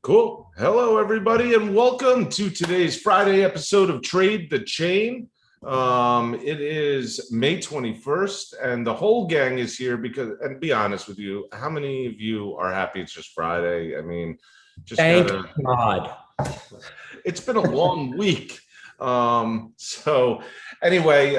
Cool. Hello, everybody, and welcome to today's Friday episode of Trade the Chain. It is May 21st, and the whole gang is here because, and be honest with you, how many of you are happy it's just Friday? I mean, just Thank God. It's been a long week. So anyway,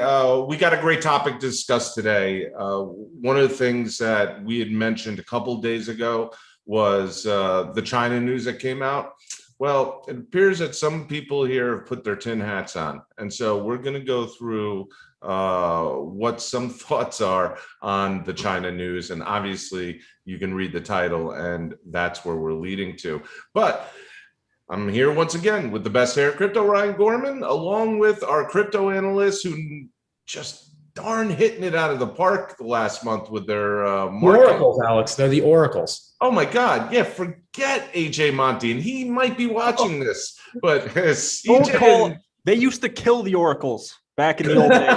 we got a great topic to discuss today. One of the things that we had mentioned a couple of days ago was the China news that came out. Well, it appears that some people here have put their tin hats on. And so we're going to go through what some thoughts are on the China news. And obviously, you can read the title, and that's where we're leading to. But I'm here once again with the best hair crypto, Ryan Gorman, along with our crypto analysts who just darn hitting it out of the park the last month with their market. Oracles, Alex. They're the oracles. Oh my God. Yeah, forget AJ Monty. And he might be watching this, but CJ. They used to kill the oracles back in the old days.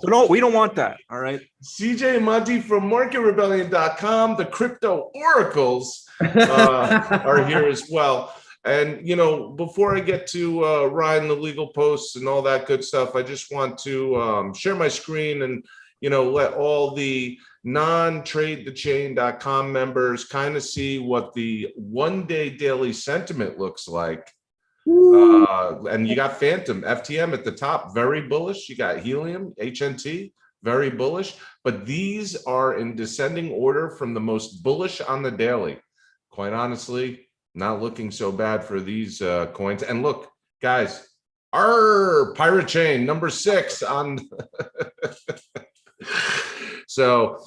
So no, we don't want that. All right. CJ and Monty from MarketRebellion.com, the crypto oracles are here as well. And, you know, before I get to Ryan, the legal posts and all that good stuff, I just want to share my screen and, you know, let all the non-tradethechain.com members kind of see what the one-day daily sentiment looks like. And you got Phantom, FTM at the top, very bullish. You got Helium, HNT, very bullish. But these are in descending order from the most bullish on the daily. Quite honestly, not looking so bad for these coins. And look, guys, our Pirate Chain, number 6 on. So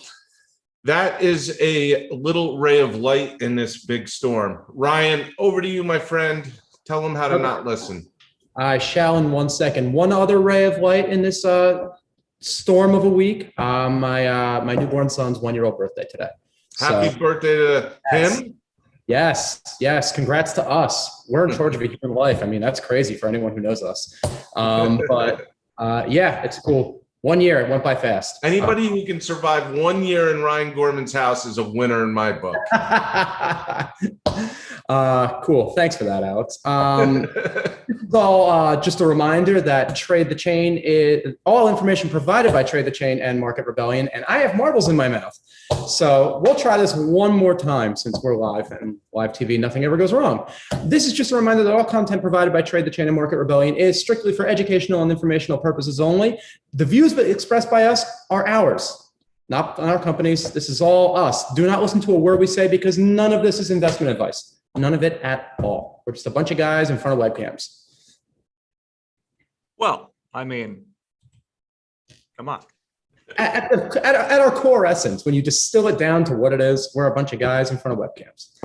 that is a little ray of light in this big storm. Ryan, over to you, my friend. Tell them how to not listen. I shall in 1 second. One other ray of light in this storm of a week. My newborn son's 1-year-old birthday today. Happy birthday to him. Yes. Congrats to us. We're in charge of a human life. I mean, that's crazy for anyone who knows us. But it's cool. 1 year, it went by fast. Anybody who can survive 1 year in Ryan Gorman's house is a winner in my book. Cool. Thanks for that, Alex. This is all just a reminder that Trade the Chain is all information provided by Trade the Chain and Market Rebellion, and I have marbles in my mouth. So we'll try this one more time since we're live and live TV, nothing ever goes wrong. This is just a reminder that all content provided by Trade the Chain and Market Rebellion is strictly for educational and informational purposes only. The views expressed by us are ours, not our companies. This is all us. Do not listen to a word we say because none of this is investment advice. None of it at all. We're just a bunch of guys in front of webcams. Well, I mean, come on. At our core essence, when you distill it down to what it is, we're a bunch of guys in front of webcams.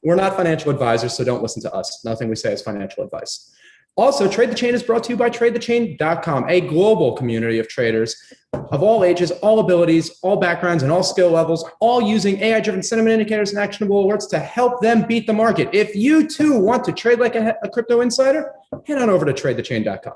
We're not financial advisors, so don't listen to us. Nothing we say is financial advice. Also, Trade the Chain is brought to you by TradeTheChain.com, a global community of traders of all ages, all abilities, all backgrounds, and all skill levels, all using AI-driven sentiment indicators and actionable alerts to help them beat the market. If you, too, want to trade like a crypto insider, head on over to TradeTheChain.com.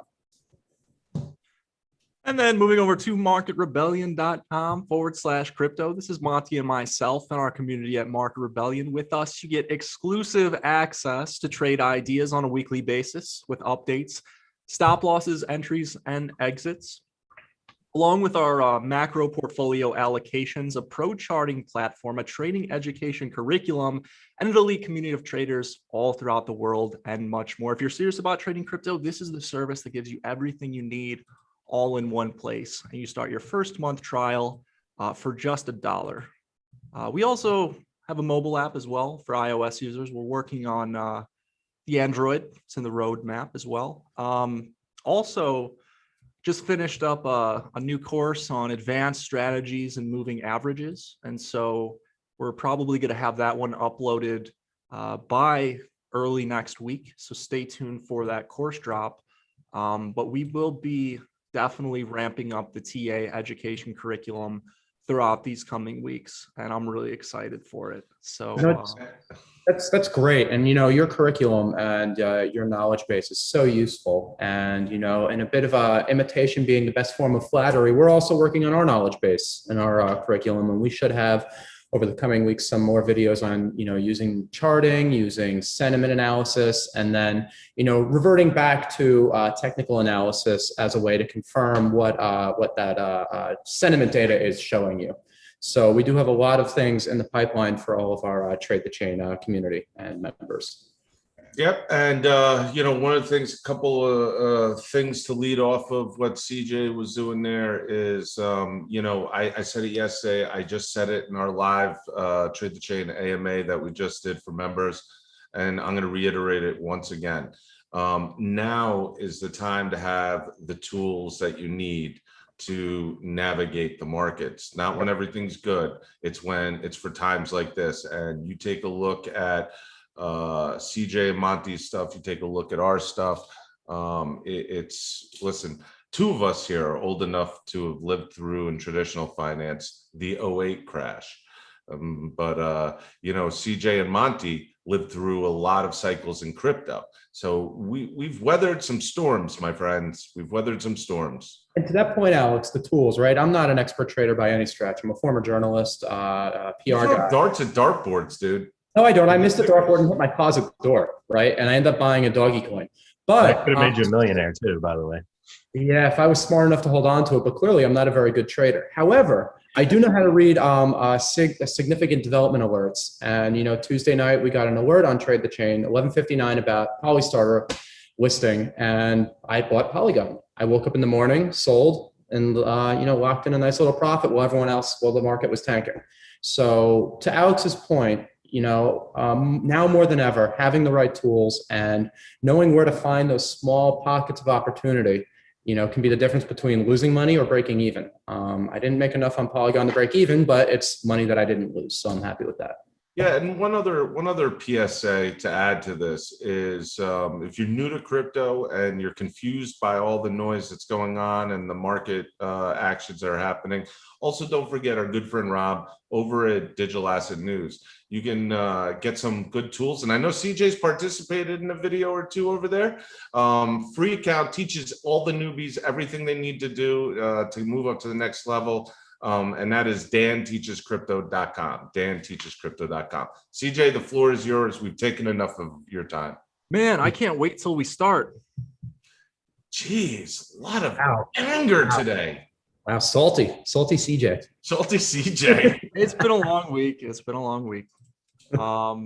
And then moving over to MarketRebellion.com/crypto. This is Monty and myself and our community at Market Rebellion. With us, you get exclusive access to trade ideas on a weekly basis with updates, stop losses, entries, and exits, along with our macro portfolio allocations, a pro charting platform, a trading education curriculum, and an elite community of traders all throughout the world, and much more. If you're serious about trading crypto, this is the service that gives you everything you need all in one place. And you start your first month trial for just $1. We also have a mobile app as well for iOS users. We're working on the Android. It's in the roadmap as well. Also, just finished up a new course on advanced strategies and moving averages. And so we're probably going to have that one uploaded by early next week. So stay tuned for that course drop. But we will be definitely ramping up the TA education curriculum throughout these coming weeks, and I'm really excited for it. So that's great. And your curriculum and your knowledge base is so useful. And in a bit of imitation being the best form of flattery, we're also working on our knowledge base and our curriculum, and we should have over the coming weeks some more videos on, using charting, using sentiment analysis, and then, reverting back to technical analysis as a way to confirm what that sentiment data is showing you. So we do have a lot of things in the pipeline for all of our Trade the Chain community and members. Yep. And, one of the things, a couple of things to lead off of what CJ was doing there is, I said it yesterday. I just said it in our live Trade the Chain AMA that we just did for members. And I'm going to reiterate it once again. Now is the time to have the tools that you need to navigate the markets, not when everything's good. It's for times like this. And you take a look at CJ and Monty's stuff, you take a look at our stuff. Listen, two of us here are old enough to have lived through in traditional finance the '08 crash. But CJ and Monty lived through a lot of cycles in crypto. So we've weathered some storms, my friends. We've weathered some storms. And to that point, Alex, the tools, right? I'm not an expert trader by any stretch. I'm a former journalist, PR guy. Darts and dartboards, dude. No, I don't. I missed the dartboard and hit my closet door, right? And I ended up buying a doggy coin. But that could have made you a millionaire too, by the way. Yeah, if I was smart enough to hold on to it, but clearly I'm not a very good trader. However, I do know how to read significant development alerts. And, Tuesday night, we got an alert on Trade the Chain, 11:59 about Polystarter listing. And I bought Polygon. I woke up in the morning, sold, and, locked in a nice little profit while the market was tanking. So to Alex's point, now more than ever, having the right tools and knowing where to find those small pockets of opportunity, can be the difference between losing money or breaking even. I didn't make enough on Polygon to break even, but it's money that I didn't lose. So I'm happy with that. Yeah, and one other PSA to add to this is if you're new to crypto and you're confused by all the noise that's going on and the market actions that are happening, also don't forget our good friend Rob over at Digital Asset News. You can get some good tools, and I know CJ's participated in a video or two over there. Free account teaches all the newbies everything they need to do to move up to the next level. And that is danteachescrypto.com. danteachescrypto.com. CJ, the floor is yours. We've taken enough of your time. Man, I can't wait till we start. Jeez, a lot of anger today. Wow, salty CJ. Salty CJ. It's been a long week. All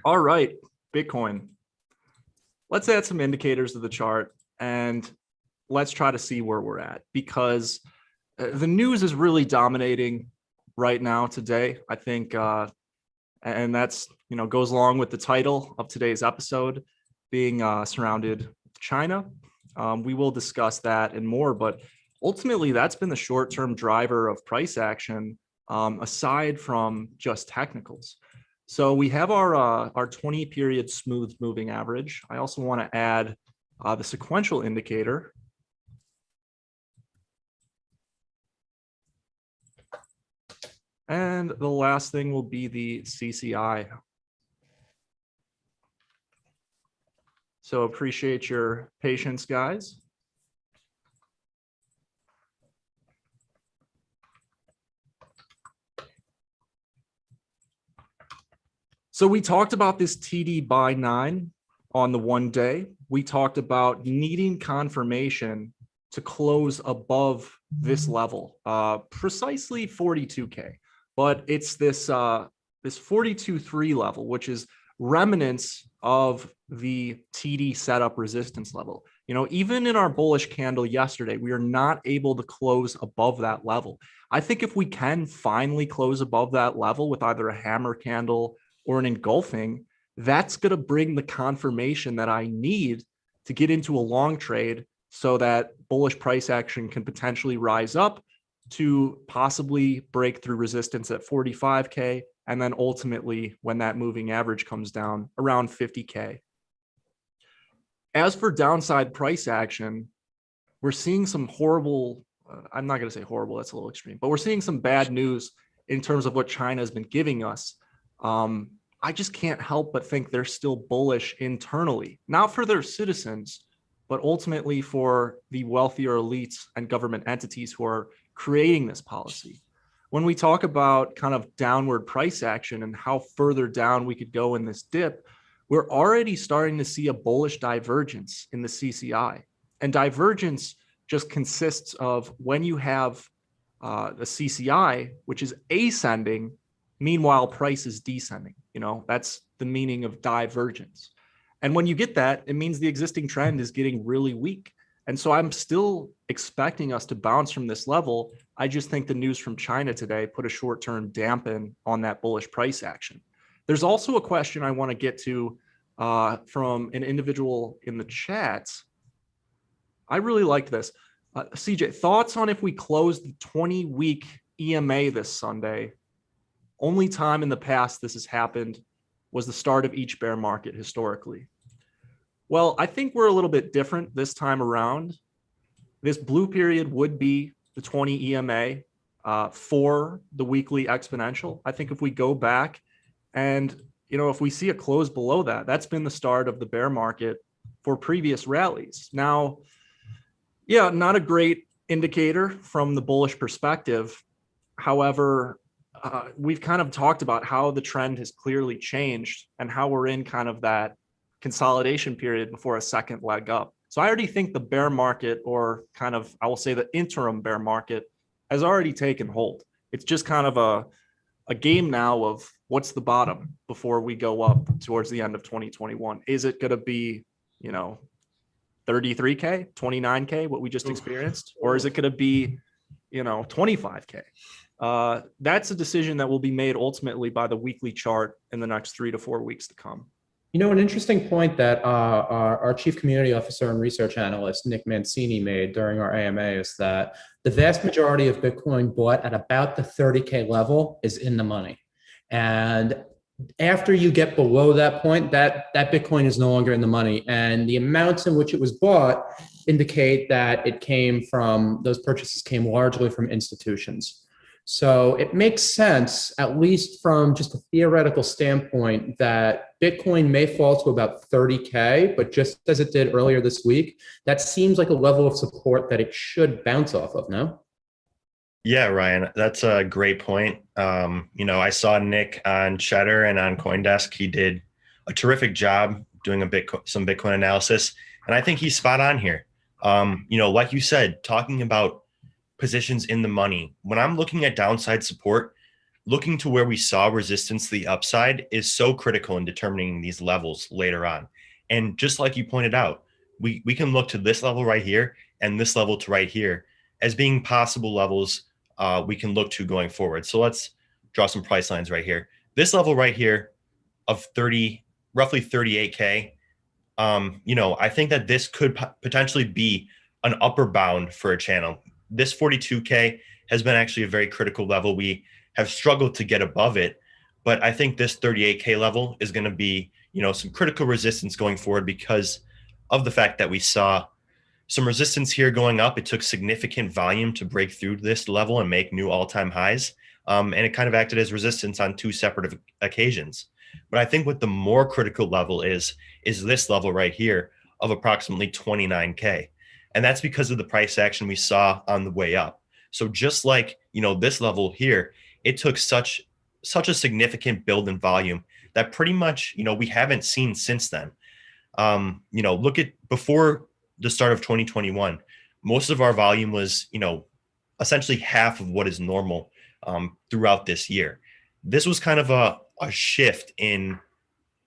right, Bitcoin. Let's add some indicators to the chart and let's try to see where we're at, because the news is really dominating right now today, I think, and that's, goes along with the title of today's episode being surrounded with China. We will discuss that and more, but ultimately that's been the short-term driver of price action, aside from just technicals. So we have our 20-period smooth moving average. I also want to add the sequential indicator. And the last thing will be the CCI. So appreciate your patience, guys. So we talked about this TD by 9 on the 1 day. We talked about needing confirmation to close above this level, precisely 42K. But it's this 42.3 level, which is remnants of the TD setup resistance level. Even in our bullish candle yesterday, we are not able to close above that level. I think if we can finally close above that level with either a hammer candle or an engulfing, that's going to bring the confirmation that I need to get into a long trade so that bullish price action can potentially rise up to possibly break through resistance at 45K. And then ultimately, when that moving average comes down, around 50K. As for downside price action, we're seeing some horrible, I'm not going to say horrible, that's a little extreme, but we're seeing some bad news in terms of what China has been giving us. I just can't help but think they're still bullish internally, not for their citizens, but ultimately for the wealthier elites and government entities who are creating this policy. when we talk about kind of downward price action and how further down we could go in this dip, we're already starting to see a bullish divergence in the CCI. And divergence just consists of when you have the CCI, which is ascending, meanwhile price is descending. That's the meaning of divergence. And when you get that, it means the existing trend is getting really weak. And so I'm still expecting us to bounce from this level. I just think the news from China today put a short-term dampen on that bullish price action. There's also a question I want to get to from an individual in the chats. I really liked this. CJ, thoughts on if we close the 20-week EMA this Sunday? Only time in the past this has happened was the start of each bear market historically. Well, I think we're a little bit different this time around. This blue period would be the 20 EMA for the weekly exponential. I think if we go back and, if we see a close below that, that's been the start of the bear market for previous rallies. Now, yeah, not a great indicator from the bullish perspective. However, we've kind of talked about how the trend has clearly changed and how we're in kind of that consolidation period before a second leg up. So I already think the bear market, or kind of, I will say the interim bear market, has already taken hold. It's just kind of a game now of what's the bottom before we go up towards the end of 2021. Is it going to be, 33K, 29K, what we just experienced? Or is it going to be, 25K? That's a decision that will be made ultimately by the weekly chart in the next 3 to 4 weeks to come. An interesting point that our chief community officer and research analyst, Nick Mancini, made during our AMA is that the vast majority of Bitcoin bought at about the 30K level is in the money. And after you get below that point, that Bitcoin is no longer in the money. And the amounts in which it was bought indicate that those purchases came largely from institutions. So it makes sense, at least from just a theoretical standpoint, that Bitcoin may fall to about 30K, but just as it did earlier this week, that seems like a level of support that it should bounce off of, no? Yeah, Ryan, that's a great point. I saw Nick on Cheddar and on CoinDesk. He did a terrific job doing some Bitcoin analysis, and I think he's spot on here. Like you said, talking about positions in the money. When I'm looking at downside support, looking to where we saw resistance to the upside is so critical in determining these levels later on. And just like you pointed out, we can look to this level right here and this level to right here as being possible levels we can look to going forward. So let's draw some price lines right here. This level right here of roughly 38K, I think that this could potentially be an upper bound for a channel. This 42K has been actually a very critical level. We have struggled to get above it, but I think this 38K level is going to be, some critical resistance going forward because of the fact that we saw some resistance here going up. It took significant volume to break through this level and make new all-time highs. And it kind of acted as resistance on 2 separate occasions. But I think what the more critical level is this level right here of approximately 29K. And that's because of the price action we saw on the way up. So just like, this level here, it took such a significant build in volume that pretty much, we haven't seen since then. Look at before the start of 2021, most of our volume was, essentially half of what is normal throughout this year. This was kind of a shift in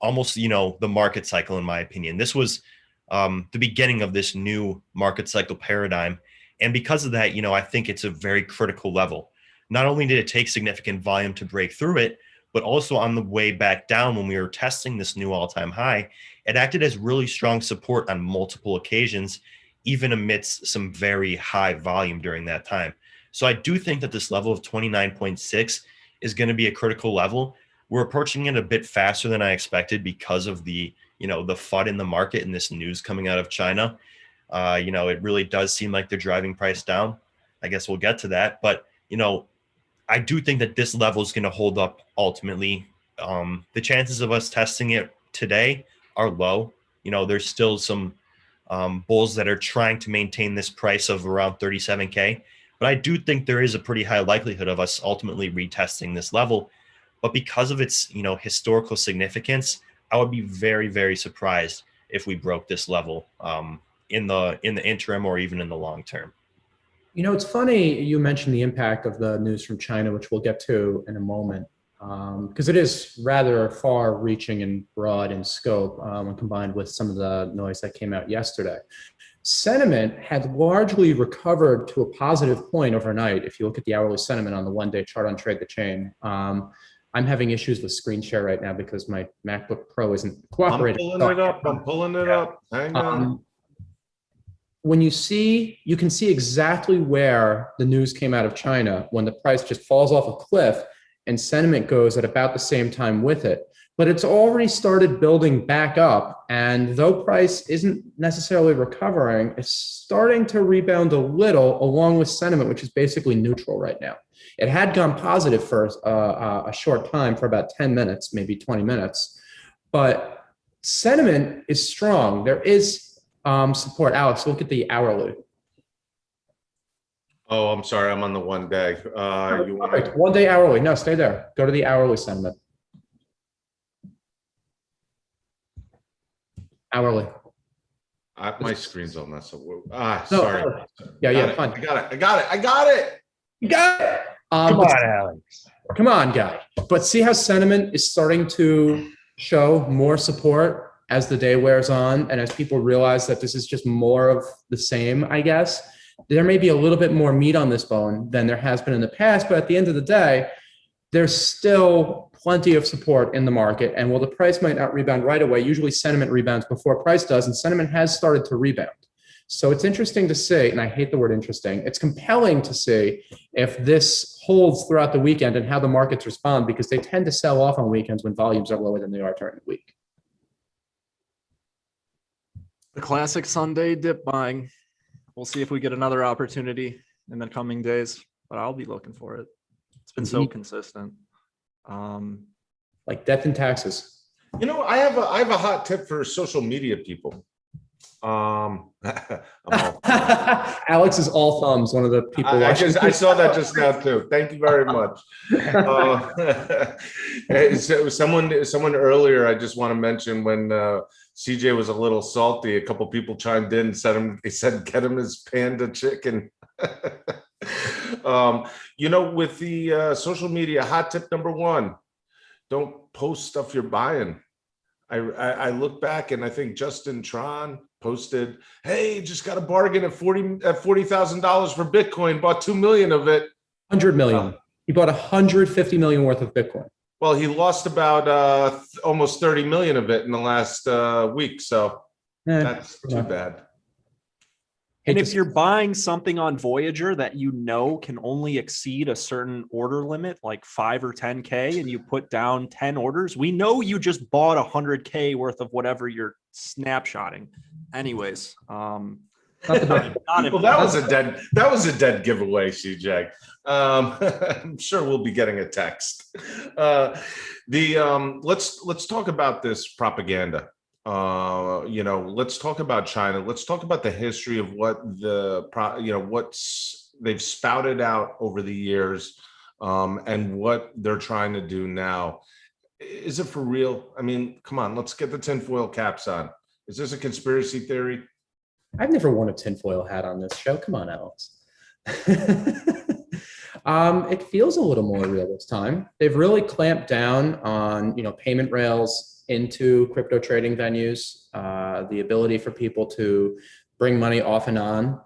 almost, the market cycle, in my opinion. This was the beginning of this new market cycle paradigm. And because of that, I think it's a very critical level. Not only did it take significant volume to break through it, but also on the way back down when we were testing this new all-time high, it acted as really strong support on multiple occasions, even amidst some very high volume during that time. So I do think that this level of 29.6 is going to be a critical level. We're approaching it a bit faster than I expected because of the FUD in the market and this news coming out of China. It really does seem like they're driving price down. I guess we'll get to that. But, I do think that this level is going to hold up ultimately. The chances of us testing it today are low. There's still some bulls that are trying to maintain this price of around 37K. But I do think there is a pretty high likelihood of us ultimately retesting this level. But because of its, historical significance, I would be very, very surprised if we broke this level in the interim or even in the long term. It's funny you mentioned the impact of the news from China, which we'll get to in a moment, because it is rather far-reaching and broad in scope when combined with some of the noise that came out yesterday. Sentiment had largely recovered to a positive point overnight. If you look at the hourly sentiment on the one-day chart on Trade the Chain, I'm having issues with screen share right now because my MacBook Pro isn't cooperating. I'm pulling it up. Hang on. When you can see exactly where the news came out of China when the price just falls off a cliff and sentiment goes at about the same time with it. But it's already started building back up. And though price isn't necessarily recovering, it's starting to rebound a little along with sentiment, which is basically neutral right now. It had gone positive for a short time, for about 10 minutes, maybe 20 minutes. But sentiment is strong. There is support. Alex, look at the hourly. Oh, I'm sorry. I'm on the 1 day. Perfect. 1 day hourly. No, stay there. Go to the hourly sentiment. Hourly. My screen's on that. So No, sorry. Yeah, fine. I got it. You got it. Come on, Alex. Come on, guy. But see how sentiment is starting to show more support as the day wears on and as people realize that this is just more of the same, I guess. There may be a little bit more meat on this bone than there has been in the past, but at the end of the day, there's still plenty of support in the market. And while the price might not rebound right away, usually sentiment rebounds before price does, and sentiment has started to rebound. So it's interesting to see, and I hate the word interesting, it's compelling to see if this holds throughout the weekend and how the markets respond, because they tend to sell off on weekends when volumes are lower than they are during the week. The classic Sunday dip buying. We'll see if we get another opportunity in the coming days, but I'll be looking for it. It's been so consistent. Like death and taxes. I have a hot tip for social media people. Alex is all thumbs. One of the people. I saw that just now too. Thank you very much. So someone earlier. I just want to mention when CJ was a little salty. A couple people chimed in and said get him his panda chicken. With the social media, hot tip number one: don't post stuff you're buying. I look back and I think Justin Tron posted, "Hey, just got a bargain at $40,000 for Bitcoin. Bought 2 million of it. 100 million. He bought 150 million worth of Bitcoin. Well, he lost about almost 30 million of it in the last week. So that's too bad." And if you're buying something on Voyager that can only exceed a certain order limit, like 5 or 10K, and you put down 10 orders, we know you just bought 100K worth of whatever you're snapshotting. Anyways, well, that was a dead giveaway, CJ. I'm sure we'll be getting a text. Let's talk about this propaganda. Let's talk about China. Let's talk about the history of what they've spouted out over the years, and what they're trying to do now. Is it for real? I mean, come on, let's get the tinfoil caps on. Is this a conspiracy theory? I've never worn a tinfoil hat on this show. Come on, Alex. It feels a little more real this time. They've really clamped down on, payment rails into crypto trading venues, the ability for people to bring money off and on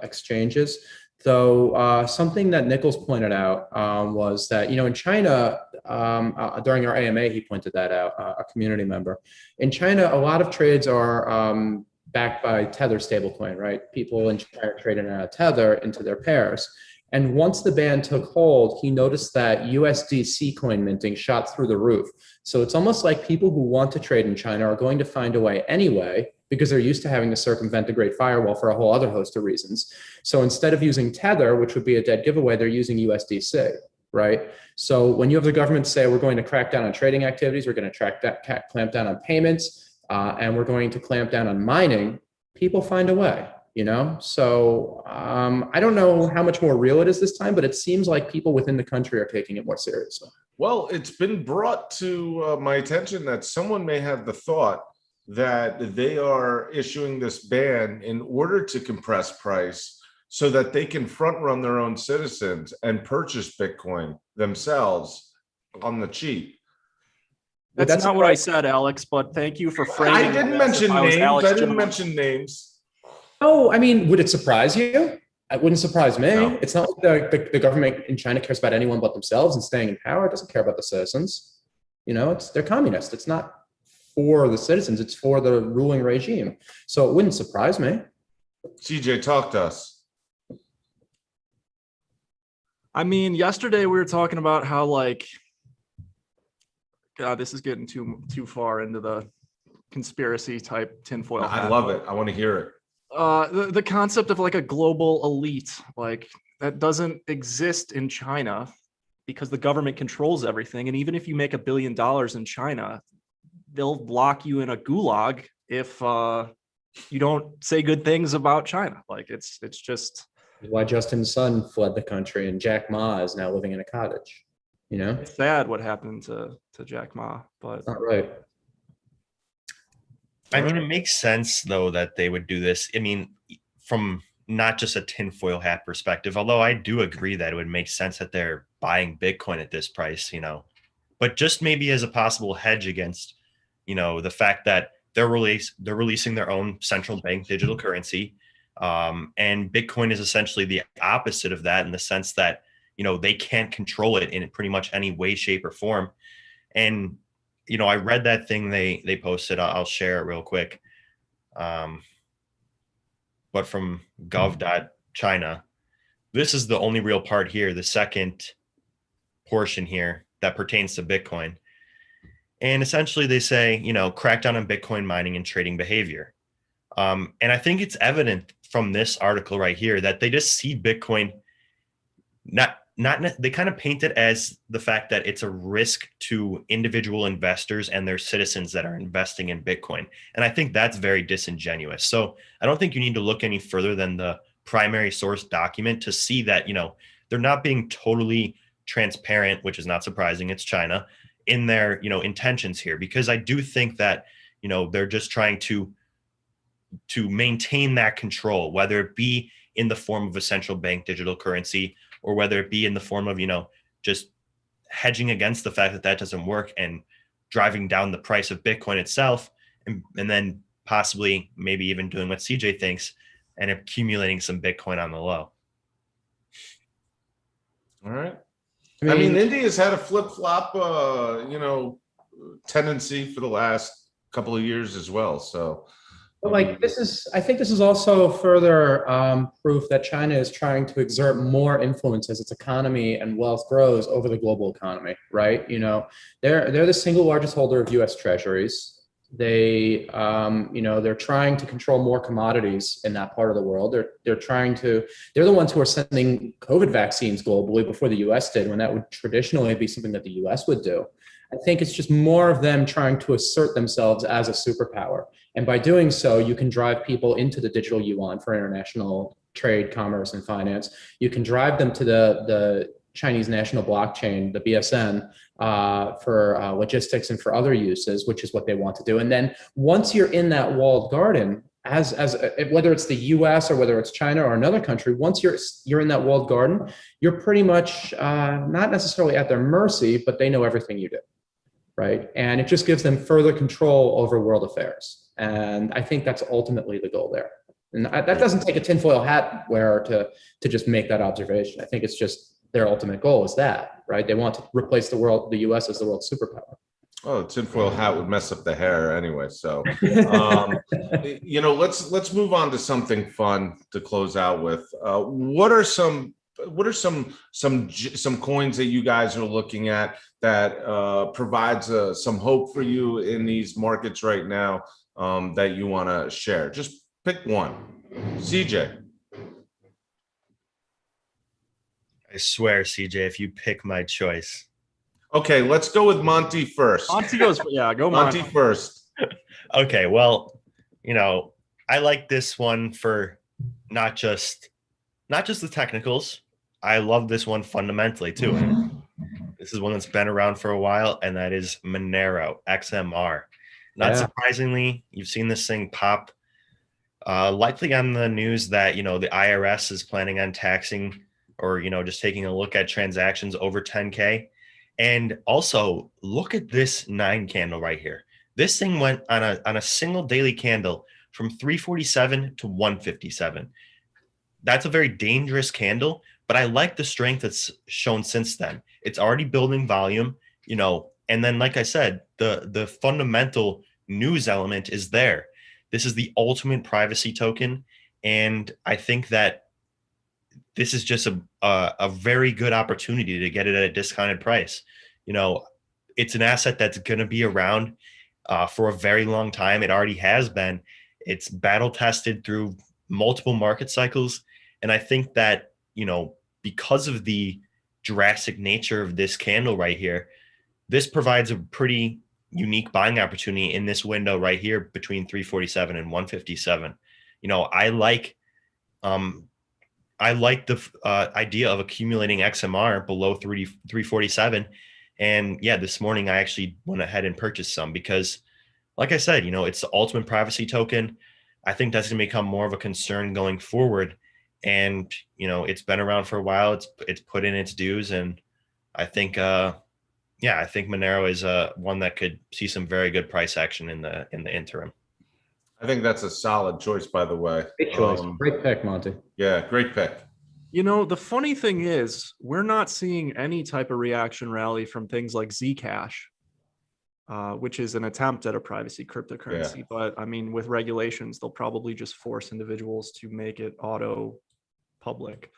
exchanges. Though something that Nichols pointed out was that, in China, during our AMA, he pointed that out, a community member. In China, a lot of trades are backed by Tether stablecoin, right? People in China are trading out of Tether into their pairs. And once the ban took hold, he noticed that USDC coin minting shot through the roof. So it's almost like people who want to trade in China are going to find a way anyway, because they're used to having to circumvent the Great Firewall for a whole other host of reasons. So instead of using Tether, which would be a dead giveaway, they're using USDC, right? So when you have the government say, we're going to crack down on trading activities, we're going to clamp down on payments, and we're going to clamp down on mining, people find a way. So I don't know how much more real it is this time, but it seems like people within the country are taking it more seriously. Well, it's been brought to my attention that someone may have the thought that they are issuing this ban in order to compress price so that they can front run their own citizens and purchase Bitcoin themselves on the cheap. That's not what I said, Alex, but thank you for framing. I didn't mention names. I didn't mention names. Oh, I mean, would it surprise you? It wouldn't surprise me. No. It's not like the government in China cares about anyone but themselves and staying in power. It doesn't care about the citizens. They're communist. It's not for the citizens. It's for the ruling regime. So it wouldn't surprise me. CJ, talk to us. I mean, yesterday we were talking about how, like, God, this is getting too far into the conspiracy type tinfoil hat. I love it. I want to hear it. The concept of like a global elite, like that doesn't exist in China because the government controls everything. And even if you make $1 billion in China, they'll lock you in a gulag if you don't say good things about China. Like it's just why Justin Sun fled the country and Jack Ma is now living in a cottage. It's sad what happened to Jack Ma, but not right. I mean, it makes sense, though, that they would do this. I mean, from not just a tinfoil hat perspective, although I do agree that it would make sense that they're buying Bitcoin at this price, but just maybe as a possible hedge against, the fact that they're releasing their own central bank digital currency. And Bitcoin is essentially the opposite of that in the sense that, they can't control it in pretty much any way, shape, or form. And I read that thing they posted. I'll share it real quick. But from gov.china, this is the only real part here, the second portion here that pertains to Bitcoin. And essentially they say, crackdown on Bitcoin mining and trading behavior. And I think it's evident from this article right here that they just see Bitcoin they kind of paint it as the fact that it's a risk to individual investors and their citizens that are investing in Bitcoin. And I think that's very disingenuous. So I don't think you need to look any further than the primary source document to see that, they're not being totally transparent, which is not surprising. It's China in their, intentions here, because I do think that, they're just trying to maintain that control, whether it be in the form of a central bank digital currency, or whether it be in the form of, just hedging against the fact that that doesn't work and driving down the price of Bitcoin itself, and then possibly maybe even doing what CJ thinks and accumulating some Bitcoin on the low. All right. I mean, India's had a flip-flop, tendency for the last couple of years as well. So, but I think this is also further proof that China is trying to exert more influence as its economy and wealth grows over the global economy, right? They're the single largest holder of U.S. treasuries. They're trying to control more commodities in that part of the world. They're the ones who are sending COVID vaccines globally before the U.S. did, when that would traditionally be something that the U.S. would do. I think it's just more of them trying to assert themselves as a superpower. And by doing so, you can drive people into the digital yuan for international trade, commerce, and finance. You can drive them to the Chinese national blockchain, the BSN, for logistics and for other uses, which is what they want to do. And then once you're in that walled garden, whether it's the US or whether it's China or another country, once you're in that walled garden, you're pretty much not necessarily at their mercy, but they know everything you do, right? And it just gives them further control over world affairs. And I think that's ultimately the goal there. And that doesn't take a tinfoil hat wearer to just make that observation. I think it's just their ultimate goal is that, right? They want to replace the US as the world superpower. Oh, the tinfoil hat would mess up the hair anyway. So, let's move on to something fun to close out with. What are some coins that you guys are looking at that provides some hope for you in these markets right now that you want to share? Just pick one. CJ. I swear, CJ, if you pick my choice. Okay, let's go with Monty first. Monty goes, go Monty first. Okay, well, I like this one for not just the technicals. I love this one fundamentally too. And this is one that's been around for a while, and that is Monero, XMR. Not surprisingly, you've seen this thing pop likely on the news that, the IRS is planning on taxing or, just taking a look at transactions over 10K. And also look at this 9 candle right here. This thing went on a single daily candle from 347 to 157. That's a very dangerous candle, but I like the strength that's shown since then. It's already building volume, and then, like I said, the fundamental news element is there. This is the ultimate privacy token, and I think that this is just a very good opportunity to get it at a discounted price. It's an asset that's going to be around for a very long time. It already has been. It's battle tested through multiple market cycles. And I think that, because of the drastic nature of this candle right here, this provides a pretty unique buying opportunity in this window right here between 347 and 157. I like the idea of accumulating XMR below 347. And yeah, this morning I actually went ahead and purchased some because, like I said, it's the ultimate privacy token. I think that's going to become more of a concern going forward. And, it's been around for a while. It's put in its dues. And I think, I think Monero is one that could see some very good price action in the interim. I think that's a solid choice, by the way. Great choice. Great pick, Monty. Yeah, great pick. The funny thing is, we're not seeing any type of reaction rally from things like Zcash, which is an attempt at a privacy cryptocurrency. Yeah. But I mean, with regulations, they'll probably just force individuals to make it auto public.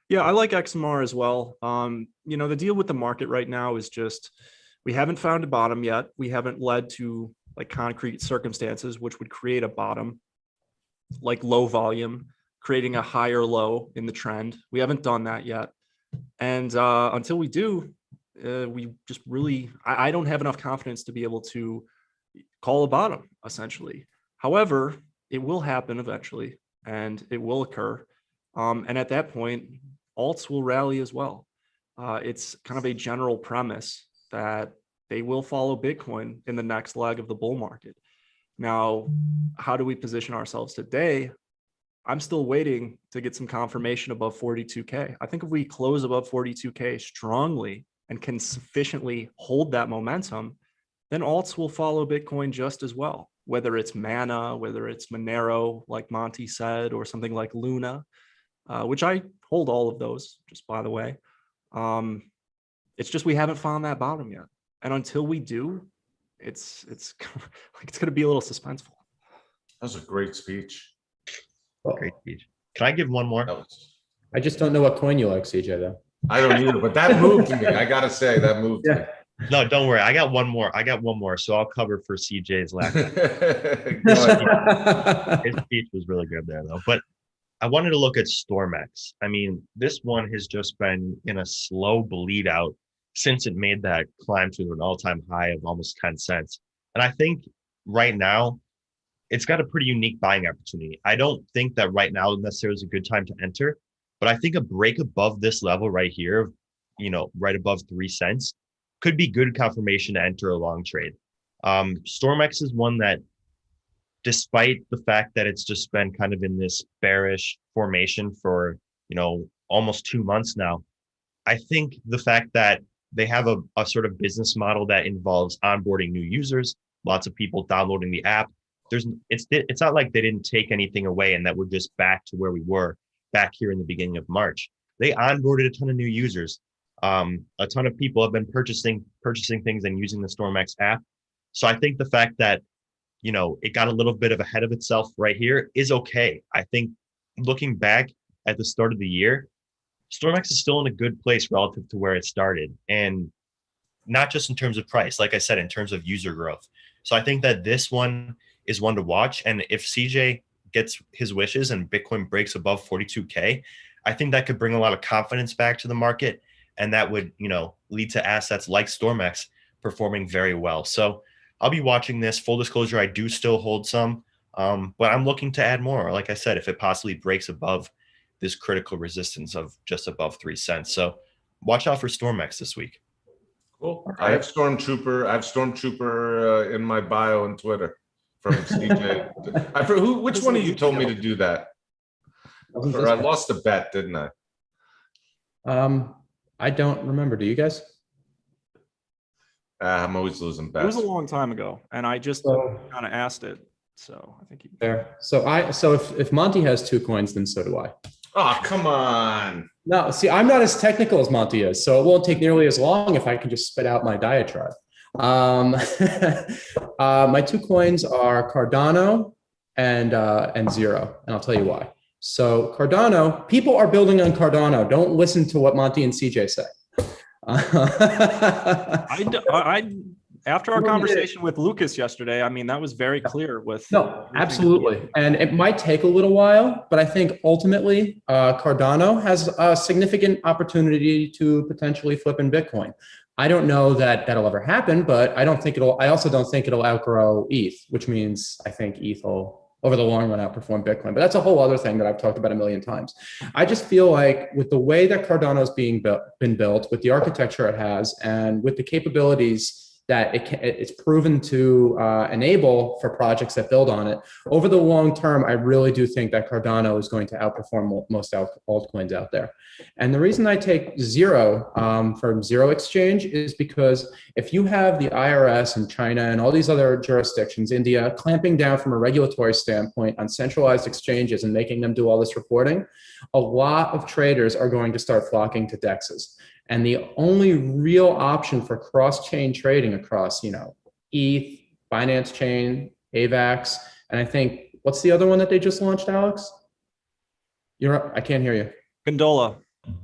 Yeah, I like XMR as well. The deal with the market right now is just, we haven't found a bottom yet. We haven't led to concrete circumstances which would create a bottom, like low volume, creating a higher low in the trend. We haven't done that yet. And until we do, we just really, I don't have enough confidence to be able to call a bottom, essentially. However, it will happen eventually, and it will occur. And at that point, alts will rally as well. It's kind of a general premise that they will follow Bitcoin in the next leg of the bull market. Now, how do we position ourselves today? I'm still waiting to get some confirmation above 42K. I think if we close above 42K strongly and can sufficiently hold that momentum, then alts will follow Bitcoin just as well, whether it's Mana, whether it's Monero, like Monty said, or something like Luna, which I hold all of those, just by the way. It's just we haven't found that bottom yet. And until we do, it's going to be a little suspenseful. That was a great speech. Great speech. Can I give one more? I just don't know what coin you like, CJ, though. I don't either, but that moved me. I got to say, that moved me. No, don't worry. I got one more. So I'll cover for CJ's last. His speech was really good there, though. But I wanted to look at StormX. I mean, this one has just been in a slow bleed out since it made that climb to an all-time high of almost 10 cents. And I think right now, it's got a pretty unique buying opportunity. I don't think that right now necessarily is a good time to enter, but I think a break above this level right here, right above 3 cents, could be good confirmation to enter a long trade. StormX is one that, despite the fact that it's just been kind of in this bearish formation for, almost 2 months now, I think the fact that they have a sort of business model that involves onboarding new users, lots of people downloading the app. It's not like they didn't take anything away and that we're just back to where we were back here in the beginning of March. They onboarded a ton of new users. A ton of people have been purchasing things and using the StormX app. So I think the fact that, it got a little bit of ahead of itself right here is okay. I think looking back at the start of the year, StormX is still in a good place relative to where it started. And not just in terms of price, like I said, in terms of user growth. So I think that this one is one to watch. And if CJ gets his wishes and Bitcoin breaks above 42K, I think that could bring a lot of confidence back to the market. And that would, lead to assets like StormX performing very well. So I'll be watching this. Full disclosure, I do still hold some. But I'm looking to add more. Like I said, if it possibly breaks above this critical resistance of just above 3 cents. So watch out for StormX this week. Cool. All I have right. Stormtrooper. I have Stormtrooper in my bio on Twitter from CJ. Which one of you told me to do that? Wasn't Or this I bad? lost a bet, didn't I? I don't remember. Do you guys? I'm always losing It was bets. a long time ago, and I just So kind of asked it. So I think there. So if Monty has 2 coins, then so do I. Oh, come on. No, see, I'm not as technical as Monty is, so it won't take nearly as long if I can just spit out my diatribe. My 2 coins are Cardano and Zero, and I'll tell you why. So Cardano, people are building on Cardano. Don't listen to what Monty and CJ say. after our conversation with Lucas yesterday, I mean, that was very clear with. No, absolutely. And it might take a little while, but I think ultimately Cardano has a significant opportunity to potentially flip in Bitcoin. I don't know that that'll ever happen, but I also don't think it'll outgrow ETH, which means I think ETH will over the long run outperform Bitcoin. But that's a whole other thing that I've talked about a million times. I just feel like with the way that Cardano is been built, with the architecture it has, and with the capabilities that it's proven to enable for projects that build on it, over the long term, I really do think that Cardano is going to outperform most altcoins out there. And the reason I take Zero from Zero Exchange is because if you have the IRS and China and all these other jurisdictions, India, clamping down from a regulatory standpoint on centralized exchanges and making them do all this reporting, a lot of traders are going to start flocking to DEXs. And the only real option for cross-chain trading across, ETH, Binance Chain, AVAX, and I think, what's the other one that they just launched, Alex? I can't hear you. Gondola.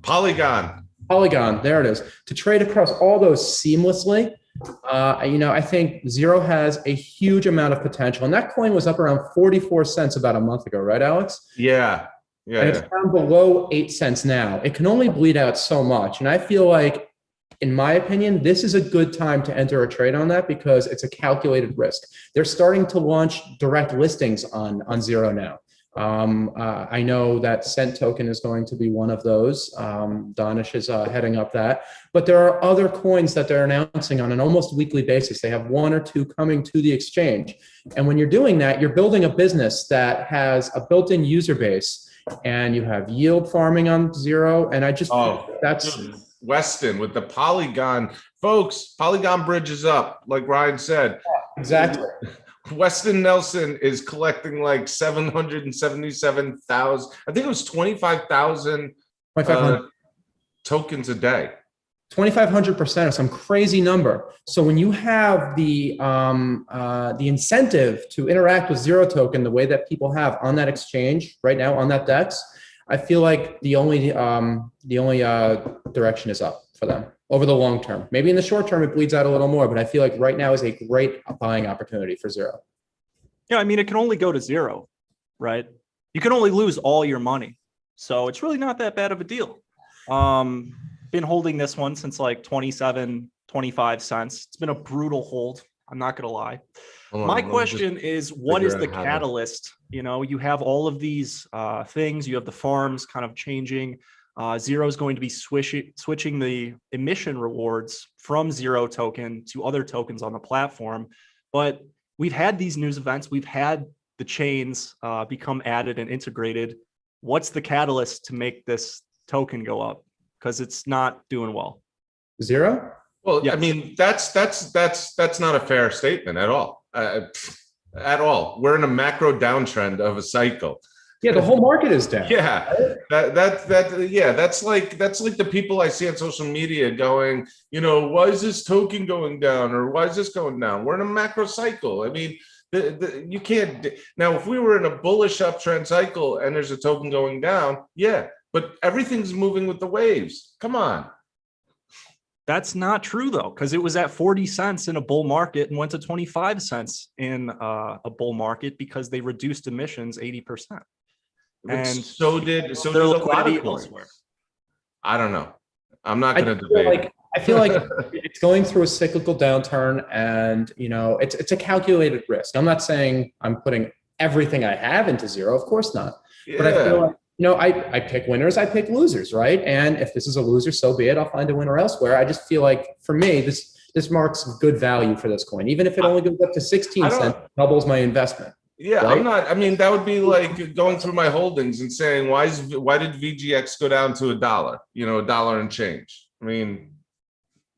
Polygon. Polygon, there it is. To trade across all those seamlessly, I think Zero has a huge amount of potential. And that coin was up around 44 cents about a month ago, right, Alex? Yeah. And it's down below 8 cents now. It can only bleed out so much. And I feel like, in my opinion, this is a good time to enter a trade on that because it's a calculated risk. They're starting to launch direct listings on Zero now. I know that Cent token is going to be one of those. Donish is heading up that. But there are other coins that they're announcing on an almost weekly basis. They have 1 or 2 coming to the exchange. And when you're doing that, you're building a business that has a built-in user base. And you have yield farming on Zero. And I just that's Weston with the Polygon. Folks, Polygon bridge is up, like Ryan said. Exactly. Weston Nelson is collecting like 777,000. I think it was 25,000 tokens a day. 2,500% or some crazy number. So when you have the incentive to interact with Zero token the way that people have on that exchange right now on that DEX, I feel like the only direction is up for them over the long term. Maybe in the short term it bleeds out a little more, but I feel like right now is a great buying opportunity for Zero. Yeah, I mean, it can only go to zero, right? You can only lose all your money. So it's really not that bad of a deal. Been holding this one since like 27, 25 cents. It's been a brutal hold. I'm not going to lie. My question is, what is the catalyst? You have all of these things. You have the farms kind of changing. Zero is going to be switching the emission rewards from Zero token to other tokens on the platform. But we've had these news events. We've had the chains become added and integrated. What's the catalyst to make this token go up? Because it's not doing well. Zero? Well, yes. I mean, that's not a fair statement at all. At all. We're in a macro downtrend of a cycle. Yeah, the whole market is down. Yeah, that's like the people I see on social media going, why is this token going down or why is this going down? We're in a macro cycle. I mean, you can't now. If we were in a bullish uptrend cycle and there's a token going down, yeah. But everything's moving with the waves. Come on. That's not true, though, because it was at 40 cents in a bull market and went to 25 cents in a bull market because they reduced emissions 80%. And so did a lot of coins. I don't know. I'm not going to debate. I feel like it's going through a cyclical downturn and, it's a calculated risk. I'm not saying I'm putting everything I have into zero. Of course not. Yeah. But I feel like, I pick winners, I pick losers, right? And if this is a loser, so be it. I'll find a winner elsewhere. I just feel like for me, this marks good value for this coin. Even if it only goes up to 16 cents, doubles my investment. Yeah, right? I'm not. I mean, that would be like going through my holdings and saying, why did VGX go down to $1? $1 and change. I mean,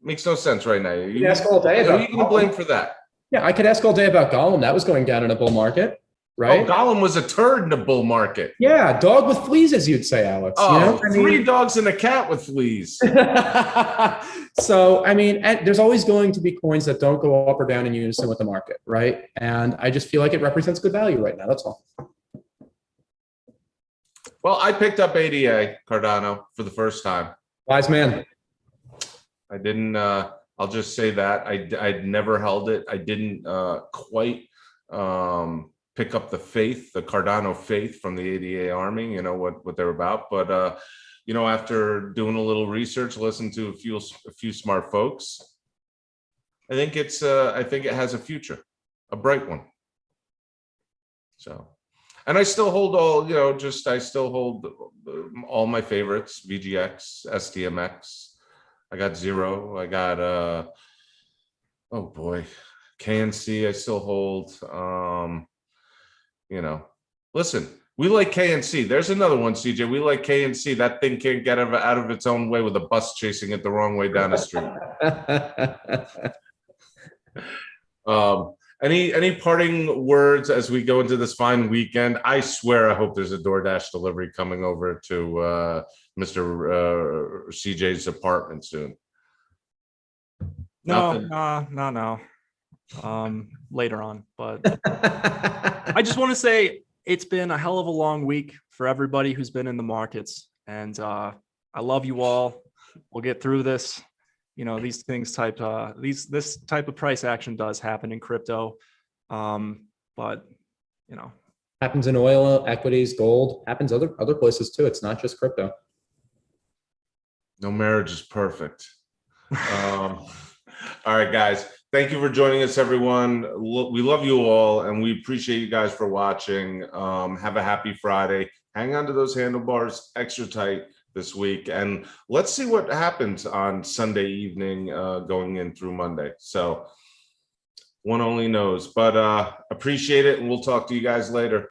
makes no sense right now. You can ask all day Who are about you going to blame for that? Yeah, I could ask all day about Gollum. That was going down in a bull market, right? Oh, Gollum was a turd in a bull market. Yeah, dog with fleas, as you'd say, Alex. Oh, three dogs and a cat with fleas. So, I mean, there's always going to be coins that don't go up or down in unison with the market, right? And I just feel like it represents good value right now. That's all. Well, I picked up ADA Cardano for the first time. Wise man. I didn't. I'll just say that I'd never held it. I didn't quite pick up the Cardano faith from the ADA Army. What they're about, but after doing a little research, listening to a few smart folks, I think it has a future, a bright one. So, and I still hold I still hold all my favorites: VGX, STMX. I got Zero. I got oh boy, KNC. I still hold. Listen, we like KNC. There's another one, CJ. We like KNC. That thing can't get out of its own way with a bus chasing it the wrong way down the street. Any parting words as we go into this fine weekend? I swear, I hope there's a DoorDash delivery coming over to Mr. CJ's apartment soon. No. Later on, but I just want to say it's been a hell of a long week for everybody who's been in the markets, and I love you all. We'll get through this. These things this type of price action does happen in crypto, but happens in oil, equities, gold, happens other places too. It's not just crypto. No marriage is perfect. All right, guys. Thank you for joining us, everyone. We love you all, and we appreciate you guys for watching. Have a happy Friday. Hang on to those handlebars extra tight this week, and let's see what happens on Sunday evening going in through Monday. So one only knows, but appreciate it, and we'll talk to you guys later.